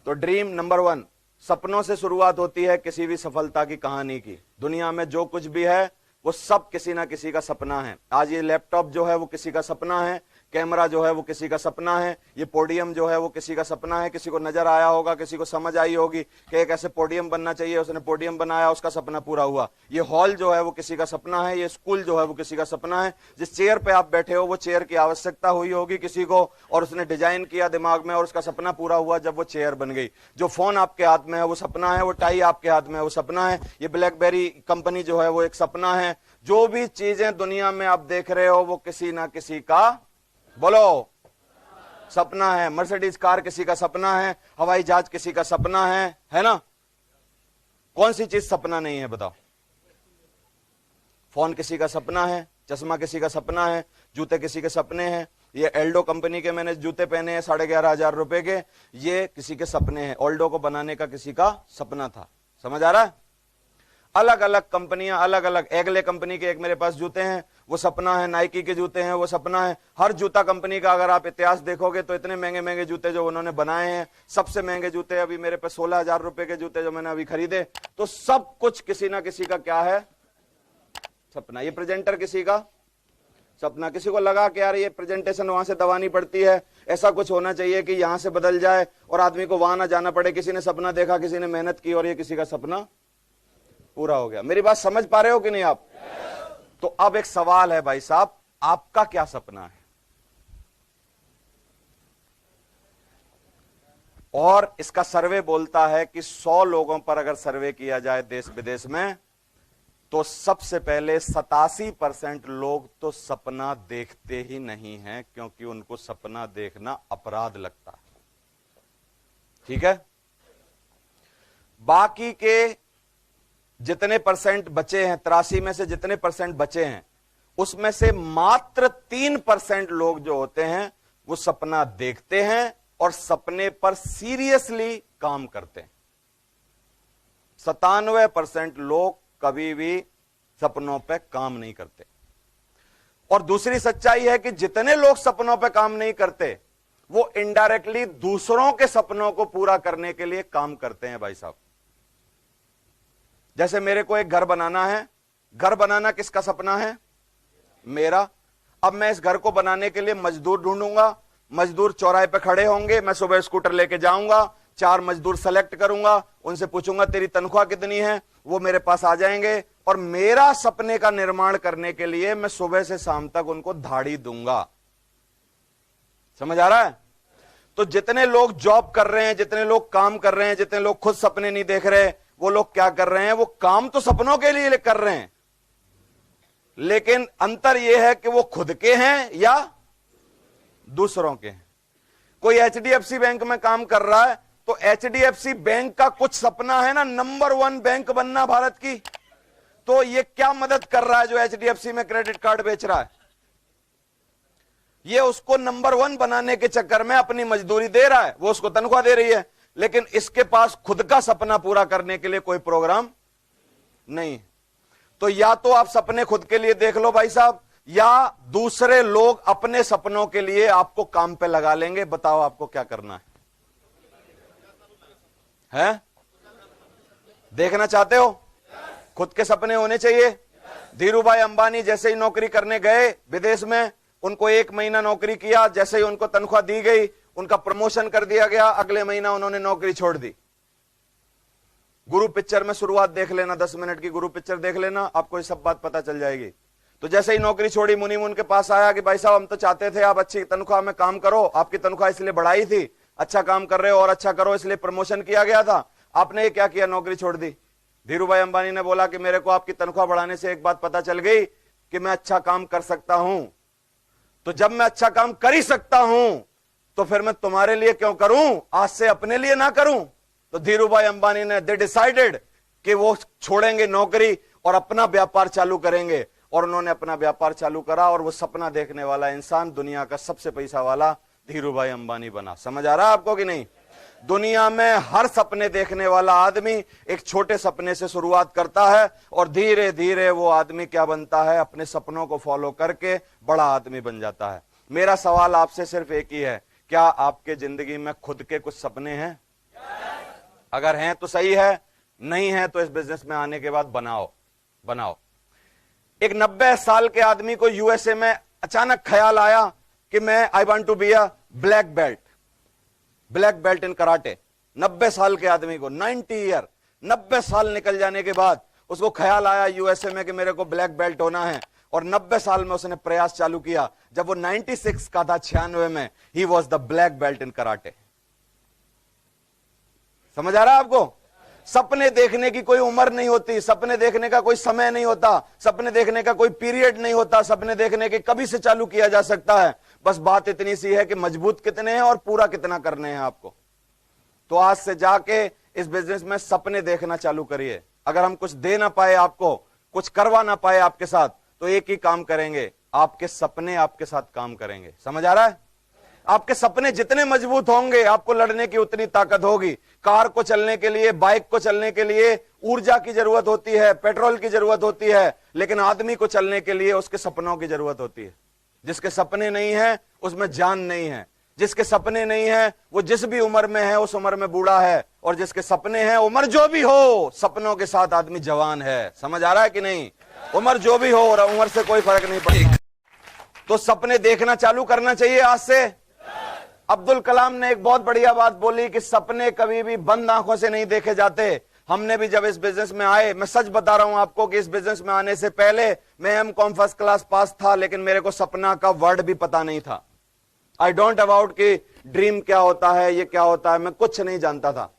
तो dream number 1, सपनों से शुरुआत होती है किसी भी सफलता की कहानी की। दुनिया में जो कुछ भी है वो सब किसी ना किसी का सपना है। आज ये लैपटॉप जो है वो किसी का सपना है, कैमरा जो है वो किसी का सपना है, ये पोडियम जो है वो किसी का सपना है। किसी को नजर आया होगा, किसी को समझ आई होगी कि एक ऐसे पोडियम बनना चाहिए, उसने पोडियम बनाया, उसका सपना पूरा हुआ। ये हॉल जो है वो किसी का सपना है, ये स्कूल जो है वो किसी का सपना है। जिस चेयर पे आप बैठे हो वो चेयर की आवश्यकता हुई होगी किसी को, और उसने डिजाइन किया दिमाग में और उसका सपना पूरा हुआ जब वो चेयर बन गई। जो फोन आपके हाथ में है वो सपना है, वो टाई आपके हाथ में है वो सपना है, ये ब्लैकबेरी कंपनी जो है वो एक सपना है। जो भी चीजें दुनिया में आप देख रहे हो वो किसी ना किसी का, बोलो, सपना है। मर्सिडीज कार किसी का सपना है, हवाई जहाज किसी का सपना है ना? कौन सी चीज सपना नहीं है बताओ? फोन किसी का सपना है, चश्मा किसी का सपना है, जूते किसी के सपने हैं। ये एल्डो कंपनी के मैंने जूते पहने हैं 11,500 रुपए के, ये किसी के सपने हैं। ओल्डो को बनाने का किसी का सपना था। समझ आ रहा है? अलग अलग कंपनियां, अलग अलग, एगले कंपनी के एक मेरे पास जूते हैं वो सपना है, नाइकी के जूते हैं वो सपना है। हर जूता कंपनी का अगर आप इतिहास देखोगे तो इतने महंगे महंगे जूते जो उन्होंने बनाए हैं, सबसे महंगे जूते अभी मेरे पास 16,000 रुपए के जूते जो मैंने अभी खरीदे। तो सब कुछ किसी ना किसी का क्या है? सपना। ये प्रेजेंटर किसी का सपना। किसी को लगा कि यार ये प्रेजेंटेशन वहां से दबानी पड़ती है, ऐसा कुछ होना चाहिए कि यहां से बदल जाए और आदमी को वहां ना जाना पड़े। किसी ने सपना देखा, किसी ने मेहनत की और ये किसी का सपना पूरा हो गया। मेरी बात समझ पा रहे हो कि नहीं आप? तो अब एक सवाल है भाई साहब, आपका क्या सपना है? और इसका सर्वे बोलता है कि 100 लोगों पर अगर सर्वे किया जाए देश विदेश में, तो सबसे पहले 87% लोग तो सपना देखते ही नहीं हैं, क्योंकि उनको सपना देखना अपराध लगता है। ठीक है? बाकी के जितने परसेंट बचे हैं, 83 में से जितने परसेंट बचे हैं, उसमें से मात्र 3% लोग जो होते हैं वो सपना देखते हैं और सपने पर सीरियसली काम करते हैं। 97% लोग कभी भी सपनों पे काम नहीं करते। और दूसरी सच्चाई है कि जितने लोग सपनों पे काम नहीं करते वो इनडायरेक्टली दूसरों के सपनों को पूरा करने के लिए काम करते हैं भाई साहब। जैसे मेरे को एक घर बनाना है, घर बनाना किसका सपना है? मेरा। अब मैं इस घर को बनाने के लिए मजदूर ढूंढूंगा, मजदूर चौराहे पे खड़े होंगे, मैं सुबह स्कूटर लेके जाऊंगा, 4 मजदूर सेलेक्ट करूंगा, उनसे पूछूंगा तेरी तनख्वाह कितनी है, वो मेरे पास आ जाएंगे और मेरा सपने का निर्माण करने के लिए मैं सुबह से शाम तक उनको धाड़ी दूंगा। समझ आ रहा है? तो जितने लोग जॉब कर रहे हैं, जितने लोग काम कर रहे हैं, जितने लोग खुद सपने नहीं देख रहे, वो लोग क्या कर रहे हैं? वो काम तो सपनों के लिए कर रहे हैं, लेकिन अंतर यह है कि वो खुद के हैं या दूसरों के हैं। कोई HDFC बैंक में काम कर रहा है तो HDFC बैंक का कुछ सपना है ना, नंबर 1 बैंक बनना भारत की। तो ये क्या मदद कर रहा है जो HDFC में क्रेडिट कार्ड बेच रहा है? ये उसको नंबर 1 बनाने के चक्कर में अपनी मजदूरी दे रहा है, वो उसको तनख्वाह दे रही है, लेकिन इसके पास खुद का सपना पूरा करने के लिए कोई प्रोग्राम नहीं। तो या तो आप सपने खुद के लिए देख लो भाई साहब, या दूसरे लोग अपने सपनों के लिए आपको काम पे लगा लेंगे। बताओ आपको क्या करना है? देखना चाहते हो? खुद के सपने होने चाहिए। धीरूभाई अंबानी जैसे ही नौकरी करने गए विदेश में, उनको 1 महीना नौकरी किया, जैसे ही उनको तनख्वाह दी गई, उनका प्रमोशन कर दिया गया, अगले महीना उन्होंने नौकरी छोड़ दी। गुरु पिक्चर में शुरुआत देख लेना, 10 मिनट की गुरु पिक्चर देख लेना, आपको ये सब बात पता चल जाएगी। तो जैसे ही नौकरी छोड़ी, मुनीम उनके पास आया कि भाई साहब हम तो चाहते थे आप अच्छी तनख्वाह में काम करो, आपकी तनख्वाह इसलिए बढ़ाई थी, अच्छा काम कर रहे हो और अच्छा करो इसलिए प्रमोशन किया गया था, आपने ये क्या किया? नौकरी छोड़ दी। धीरूभाई अंबानी ने बोला कि मेरे को आपकी तनख्वाह बढ़ाने से एक बात पता चल गई कि मैं अच्छा काम कर सकता हूं, तो जब मैं अच्छा काम कर ही सकता हूं तो फिर मैं तुम्हारे लिए क्यों करूं, आज से अपने लिए ना करूं। तो धीरूभाई अंबानी ने दे डिसाइडेड कि वो छोड़ेंगे नौकरी और अपना व्यापार चालू करेंगे, और उन्होंने अपना व्यापार चालू करा और वो सपना देखने वाला इंसान दुनिया का सबसे पैसा वाला धीरूभाई अंबानी बना। समझ आ रहा है आपको कि नहीं? दुनिया में हर सपने देखने वाला आदमी एक छोटे सपने से शुरुआत करता है और धीरे धीरे वो आदमी क्या बनता है? अपने सपनों को फॉलो करके बड़ा आदमी बन जाता है। मेरा सवाल आपसे सिर्फ एक ही है, क्या आपके जिंदगी में खुद के कुछ सपने हैं? अगर हैं तो सही है, नहीं है तो इस बिजनेस में आने के बाद बनाओ। एक 90 साल के आदमी को यूएसए में अचानक ख्याल आया कि मैं I want to be a black belt in karate. 90 साल के आदमी को 90 साल निकल जाने के बाद उसको ख्याल आया यूएसए में कि मेरे को ब्लैक बेल्ट होना है, और 90 साल में उसने प्रयास चालू किया। जब वो 96 का था, 96 में, he was the black belt in karate. समझ आ रहा है आपको? सपने देखने की कोई उम्र नहीं होती, सपने देखने का कोई समय नहीं होता, सपने देखने का कोई पीरियड नहीं होता, सपने देखने के कभी से चालू किया जा सकता है। बस बात इतनी सी है कि मजबूत कितने हैं और पूरा कितना करने हैं आपको। तो आज से जाके इस बिजनेस में सपने देखना चालू करिए। अगर हम कुछ दे ना पाए आपको, कुछ करवा ना पाए आपके साथ, तो एक ही काम करेंगे, आपके सपने आपके साथ काम करेंगे। समझ आ रहा है? आपके सपने जितने मजबूत होंगे, आपको लड़ने की उतनी ताकत होगी। कार को चलने के लिए, बाइक को चलने के लिए ऊर्जा की जरूरत होती है, पेट्रोल की जरूरत होती है, लेकिन आदमी को चलने के लिए उसके सपनों की जरूरत होती है। जिसके सपने नहीं है उसमें जान नहीं है, जिसके सपने नहीं है वो जिस भी उम्र में है उस उम्र में बूढ़ा है, और जिसके सपने हैं, उम्र जो भी हो, सपनों के साथ आदमी जवान है। समझ आ रहा है कि नहीं? उम्र जो भी हो, और उम्र से कोई फर्क नहीं पड़ता। तो सपने देखना चालू करना चाहिए आज से। अब्दुल कलाम ने एक बहुत बढ़िया बात बोली कि सपने कभी भी बंद आंखों से नहीं देखे जाते। हमने भी जब इस बिजनेस में आए, मैं सच बता रहा हूं आपको कि इस बिजनेस में आने से पहले मैं एमकॉम फर्स्ट क्लास पास था, लेकिन मेरे को सपना का वर्ड भी पता नहीं था। आई डोंट अबाउट कि ड्रीम क्या होता है, ये क्या होता है, मैं कुछ नहीं जानता था।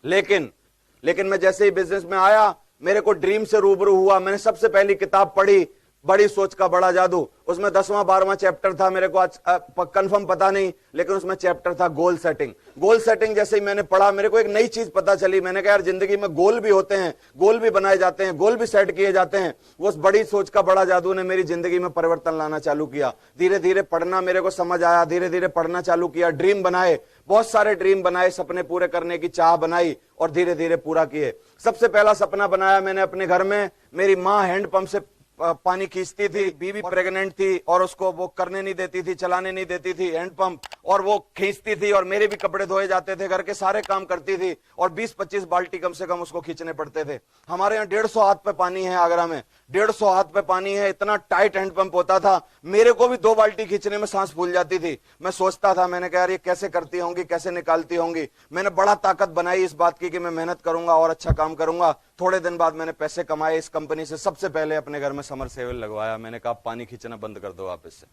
लेकिन मैं जैसे ही बिजनेस में आया, मेरे को ड्रीम से रूबरू हुआ। मैंने सबसे पहली किताब पढ़ी, बड़ी सोच का बड़ा जादू। उसमें 10वां 12वां चैप्टर था, मेरे को आज कंफर्म पता नहीं, लेकिन उसमें चैप्टर था गोल सेटिंग। गोल सेटिंग जैसे ही मैंने पढ़ा, मेरे को एक नई चीज पता चली। मैंने कहा यार, जिंदगी में गोल भी होते हैं, गोल भी बनाए जाते हैं, गोल भी सेट किए जाते हैं। वो बड़ी सोच का बड़ा जादू ने मेरी जिंदगी में परिवर्तन लाना चालू किया। धीरे धीरे पढ़ना मेरे को समझ आया, धीरे धीरे पढ़ना चालू किया, ड्रीम बनाए, बहुत सारे ड्रीम बनाए, सपने पूरे करने की चाह बनाई, और धीरे धीरे पूरा किए। सबसे पहला सपना बनाया मैंने अपने घर में। मेरी माँ हैंडपंप से पानी खींचती थी, बीवी प्रेग्नेंट थी और उसको वो करने नहीं देती थी, चलाने नहीं देती थी हैंडपंप, और वो खींचती थी, और मेरे भी कपड़े धोए जाते थे, घर के सारे काम करती थी, और 20-25 बाल्टी कम से कम उसको खींचने पड़ते थे। हमारे यहाँ 150 हाथ पे पानी है, आगरा में 150 हाथ पे पानी है। इतना टाइट हैंडपंप होता था, मेरे को भी 2 बाल्टी खींचने में सांस फूल जाती थी। मैं सोचता था, मैंने कहा यार ये कैसे करती होंगी, कैसे निकालती होंगी। मैंने बड़ा ताकत बनाई इस बात की कि मैं मेहनत करूंगा और अच्छा काम करूंगा। थोड़े दिन बाद मैंने पैसे कमाए इस कंपनी से। सबसे पहले अपने घर में समरसेबल लगवाया। मैंने कहा पानी खींचना बंद कर दो आप इससे।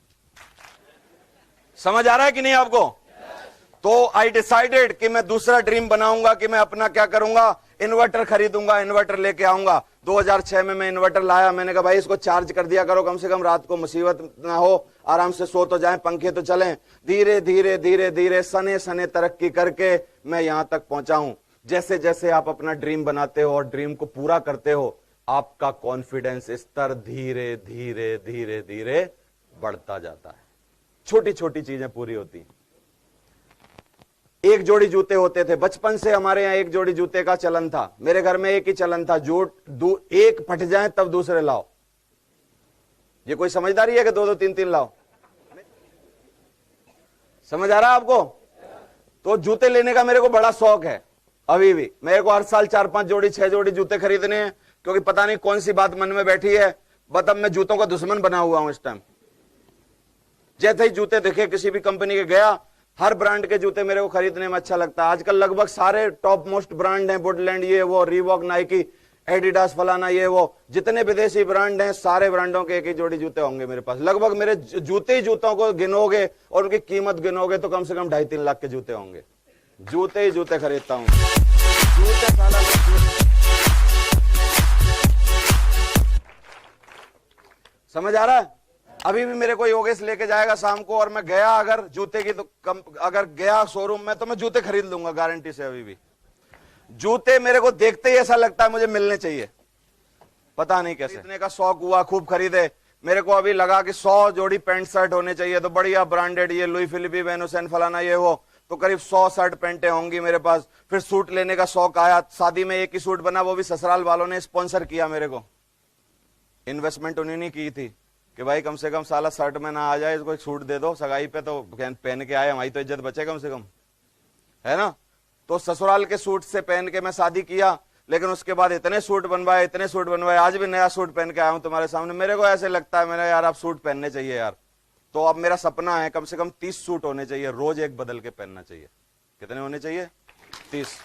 समझ आ रहा है कि नहीं आपको? तो आई डिसाइडेड कि मैं दूसरा ड्रीम बनाऊंगा कि मैं अपना क्या करूंगा, इन्वर्टर खरीदूंगा, इन्वर्टर लेके आऊंगा। 2006 में मैं इन्वर्टर लाया। मैंने कहा भाई इसको चार्ज कर दिया करो, कम से कम रात को मुसीबत ना हो, आराम से सो तो जाए, पंखे तो चलें। धीरे धीरे धीरे धीरे सने सने तरक्की करके मैं यहां तक पहुंचा हूं। जैसे जैसे आप अपना ड्रीम बनाते हो और ड्रीम को पूरा करते हो, आपका कॉन्फिडेंस स्तर धीरे धीरे धीरे धीरे बढ़ता जाता है। छोटी छोटी चीजें पूरी होती हैं। एक जोड़ी जूते होते थे, बचपन से हमारे यहाँ एक जोड़ी जूते का चलन था। मेरे घर में एक ही चलन था, एक फट जाए तब दूसरे लाओ। ये कोई समझदारी है कि 2-2 3-3 लाओ? समझ आ रहा है आपको? तो जूते लेने का मेरे को बड़ा शौक है अभी भी। मेरे को हर साल 4-5 जोड़ी 6 जोड़ी जूते खरीदने हैं, क्योंकि पता नहीं कौन सी बात मन में बैठी है। बट अब मैं जूतों का दुश्मन बना हुआ हूं इस टाइम। जैसे ही जूते दिखे किसी भी कंपनी के, गया, हर ब्रांड के जूते मेरे को खरीदने में अच्छा लगता है। आजकल लगभग सारे टॉप मोस्ट ब्रांड हैं, वुडलैंड, ये वो, रीबॉक, नाइकी, एडिडास, फलाना, ये वो, जितने विदेशी ब्रांड हैं, सारे ब्रांडों के एक ही जोड़ी जूते होंगे मेरे पास। लगभग मेरे जूते ही जूतों को गिनोगे और उनकी कीमत गिनोगे तो कम से कम 2.5-3 लाख के जूते होंगे। जूते ही जूते खरीदता हूं। जूते साला समझ आ रहा है? अभी भी मेरे को योगेश लेके जाएगा शाम को, और मैं गया अगर जूते की तो अगर गया शोरूम में तो मैं जूते खरीद लूंगा गारंटी से। अभी भी जूते मेरे को देखते ही ऐसा लगता है मुझे मिलने चाहिए, पता नहीं कैसे। खरीदने का शौक हुआ, खूब खरीदे। मेरे को अभी लगा कि 100 जोड़ी पैंट शर्ट होने चाहिए, तो बढ़िया ब्रांडेड, ये लुई फिलिपी, वेनुसन, फलाना, ये वो, तो करीब 100 शर्ट पैंटें होंगी मेरे पास। फिर सूट लेने का शौक आया। शादी में एक ही सूट बना, वो भी ससुराल वालों ने स्पॉन्सर किया मेरे को। इन्वेस्टमेंट उन्होंने की थी कि भाई कम से कम साला शर्ट में ना आ जाए, इसको एक सूट दे दो, सगाई पे तो पहन के आए, हमारी तो इज्जत बचे कम से कम, है ना। तो ससुराल के सूट से पहन के मैं शादी किया, लेकिन उसके बाद इतने सूट बनवाए, इतने सूट बनवाए, आज भी नया सूट पहन के आया हूं तुम्हारे सामने। मेरे को ऐसे लगता है, मैंने यार आप सूट पहनने चाहिए यार। तो अब मेरा सपना है कम से कम 30 सूट होने चाहिए, रोज एक बदल के पहनना चाहिए। कितने होने चाहिए? 30।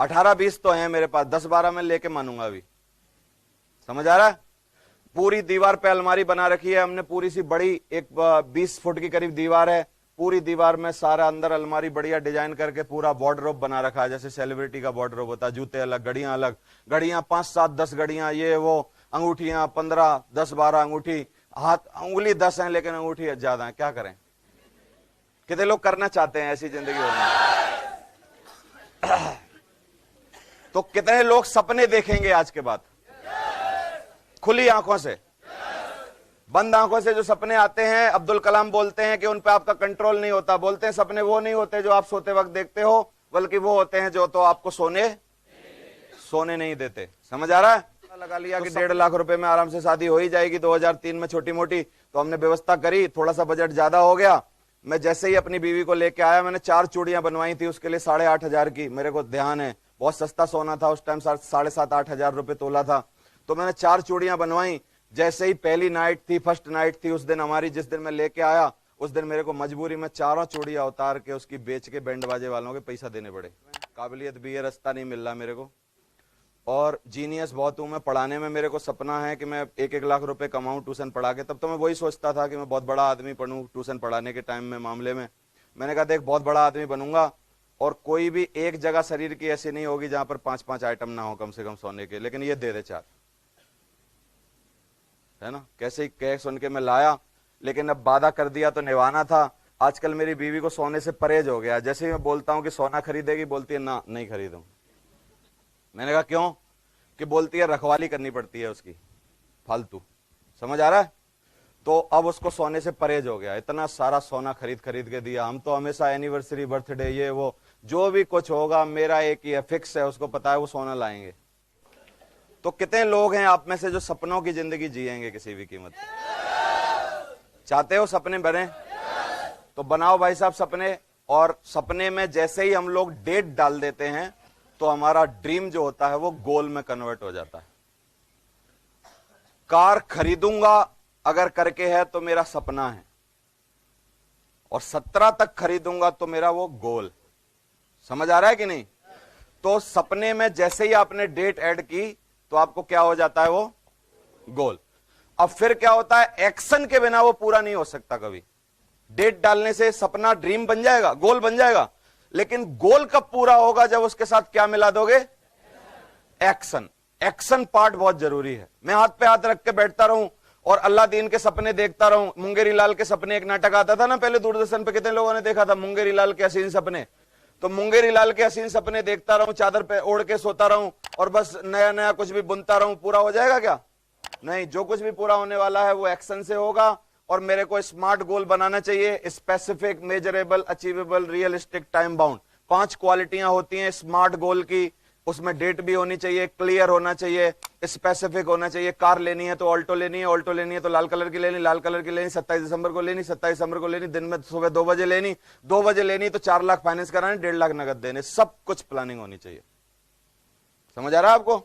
18-20 तो हैं मेरे पास, 10-12 में लेके मानूंगा अभी। समझ आ रहा है? पूरी दीवार पे अलमारी बना रखी है हमने, पूरी सी बड़ी, एक 20 फुट की करीब दीवार है। पूरी दीवार में सारा अंदर अलमारी बढ़िया डिजाइन करके पूरा वार्डरोब बना रखा है, जैसे सेलिब्रिटी का वार्डरोब होता है। जूते अलग, घड़ियां अलग, घड़ियां 5-7-10 घड़ियां, ये वो, अंगूठियां 15-10-12 अंगूठी, हाथ उंगली 10 है लेकिन अंगूठी ज्यादा है। क्या करें? कितने लोग करना चाहते हैं ऐसी जिंदगी होनी? तो कितने लोग सपने देखेंगे आज के बाद खुली आंखों से? बंद आंखों से जो सपने आते हैं, अब्दुल कलाम बोलते हैं कि उन पे आपका कंट्रोल नहीं होता। बोलते हैं सपने वो नहीं होते जो आप सोते वक्त देखते हो, बल्कि वो होते हैं जो तो आपको सोने नहीं देते। समझ आ रहा है? लगा लिया कि 1.5 लाख रुपए में आराम से शादी हो ही जाएगी 2003 में, छोटी मोटी। तो हमने व्यवस्था करी, थोड़ा सा बजट ज्यादा हो गया। मैं जैसे ही अपनी बीवी को लेके आया, मैंने 4 चूड़ियां बनवाई थी उसके लिए 8,500 की। मेरे को ध्यान है बहुत सस्ता सोना था उस टाइम, 7,500-8,000 रुपए तोला था। तो मैंने 4 चूड़ियां बनवाई। जैसे ही पहली नाइट थी, फर्स्ट नाइट थी उस दिन हमारी, जिस दिन मैं लेके आया, उस दिन मेरे को मजबूरी में 4 चूड़ियां उतार के उसकी बेच के बैंड बाजे वालों के पैसा देने पड़े। काबिलियत भी है, रास्ता नहीं मिल रहा मेरे को, और जीनियस बहुत हूं मैं पढ़ाने में। मेरे को सपना है कि मैं 1-1 लाख रुपए कमाऊं ट्यूशन पढ़ा के। तब तो मैं वही सोचता था कि मैं बहुत बड़ा आदमी बनूं ट्यूशन पढ़ाने के टाइम में, मामले में। मैंने कहा देख, बहुत बड़ा आदमी बनूंगा और कोई भी एक जगह शरीर की ऐसी नहीं होगी जहां पर 5-5 आइटम ना हो कम से कम सोने के, लेकिन ये दे दे 4, है ना? कैसे ही कह सुन के मैं लाया, लेकिन अब वादा कर दिया तो निभाना था। आजकल मेरी बीवी को सोने से परहेज हो गया। जैसे ही मैं बोलता हूं कि सोना खरीदेगी, बोलती है ना, नहीं खरीदूं। मैंने कहा क्यों? कि बोलती है रखवाली करनी पड़ती है उसकी, फालतू। समझ आ रहा है? तो अब उसको सोने से परहेज हो गया। इतना सारा सोना खरीद के दिया। हम तो हमेशा एनिवर्सरी, बर्थडे, ये वो जो भी कुछ होगा, मेरा एक ही है, फिक्स है, उसको पता है वो सोना लाएंगे। तो कितने लोग हैं आप में से जो सपनों की जिंदगी जिएंगे किसी भी कीमत पर? चाहते हो सपने बने? तो बनाओ भाई साहब सपने। और सपने में जैसे ही हम लोग डेट डाल देते हैं, तो हमारा ड्रीम जो होता है वो गोल में कन्वर्ट हो जाता है। कार खरीदूंगा अगर करके है तो मेरा सपना है, और 17 तक खरीदूंगा तो मेरा वो गोल। समझ आ रहा है कि नहीं? तो सपने में जैसे ही आपने डेट ऐड की तो आपको क्या हो जाता है? वो गोल। अब फिर क्या होता है? एक्शन के बिना वो पूरा नहीं हो सकता कभी। डेट डालने से सपना ड्रीम बन जाएगा, गोल बन जाएगा, लेकिन गोल कब पूरा होगा? जब उसके साथ क्या मिला दोगे? एक्शन। एक्शन पार्ट बहुत जरूरी है। मैं हाथ पे हाथ रख के बैठता रहूं और अल्लाह दीन के सपने देखता रहूं। मुंगेरी लाल के सपने एक नाटक आता था ना पहले दूरदर्शन पे, कितने लोगों ने देखा था मुंगेरी लाल के हसीन सपने? तो मुंगेरी लाल के हसीन सपने देखता रहूं, चादर पे ओढ़ के सोता रहूं और बस नया नया कुछ भी बुनता रहूं, पूरा हो जाएगा क्या? नहीं। जो कुछ भी पूरा होने वाला है वो एक्शन से होगा। और मेरे को स्मार्ट गोल बनाना चाहिए, specific, measurable, achievable, realistic, time bound. 5 क्वालिटियां होती हैं स्मार्ट गोल की। उसमें डेट भी होनी चाहिए, क्लियर होना चाहिए, स्पेसिफिक होना चाहिए। कार लेनी है तो ऑल्टो लेनी है, ऑल्टो लेनी है तो लाल कलर की लेनी, लाल कलर की लेनी, 27 दिसंबर को लेनी, 27 दिसंबर को लेनी, दिन में सुबह 2 बजे लेनी, 2 बजे लेनी तो 4 लाख फाइनेंस कराने, 1.5 लाख नगद देने। सब कुछ प्लानिंग होनी चाहिए। समझ आ रहा है आपको?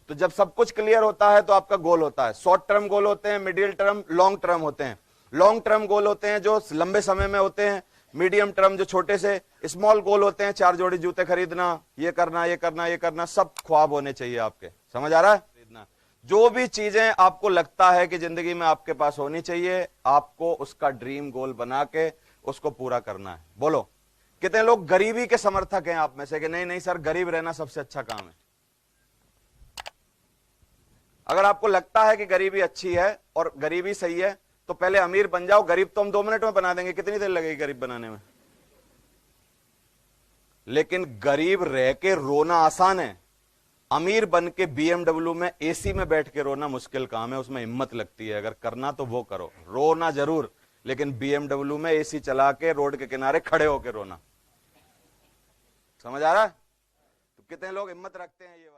तो जब सब कुछ क्लियर होता है तो आपका गोल होता है। शॉर्ट टर्म गोल होते हैं, मिडिल टर्म, लॉन्ग टर्म होते हैं। लॉन्ग टर्म गोल होते हैं जो लंबे समय में होते हैं, मीडियम टर्म जो छोटे से स्मॉल गोल होते हैं, 4 जोड़ी जूते खरीदना, ये करना, ये करना, ये करना, सब ख्वाब होने चाहिए आपके। समझ आ रहा है? खरीदना जो भी चीजें आपको लगता है कि जिंदगी में आपके पास होनी चाहिए, आपको उसका ड्रीम गोल बना के उसको पूरा करना है। बोलो कितने लोग गरीबी के समर्थक हैं आप में से कि नहीं नहीं सर, गरीब रहना सबसे अच्छा काम है? अगर आपको लगता है कि गरीबी अच्छी है और गरीबी सही है तो पहले अमीर बन जाओ। गरीब तो हम 2 मिनट में बना देंगे, कितनी देर लगेगी गरीब बनाने में? लेकिन गरीब रह के रोना आसान है, अमीर बन के BMW में एसी में बैठ के रोना मुश्किल काम है। उसमें हिम्मत लगती है, अगर करना तो वो करो। रोना जरूर, लेकिन BMW में एसी चला के रोड के किनारे खड़े होकर रोना। समझ आ रहा है? तो कितने लोग हिम्मत रखते हैं ये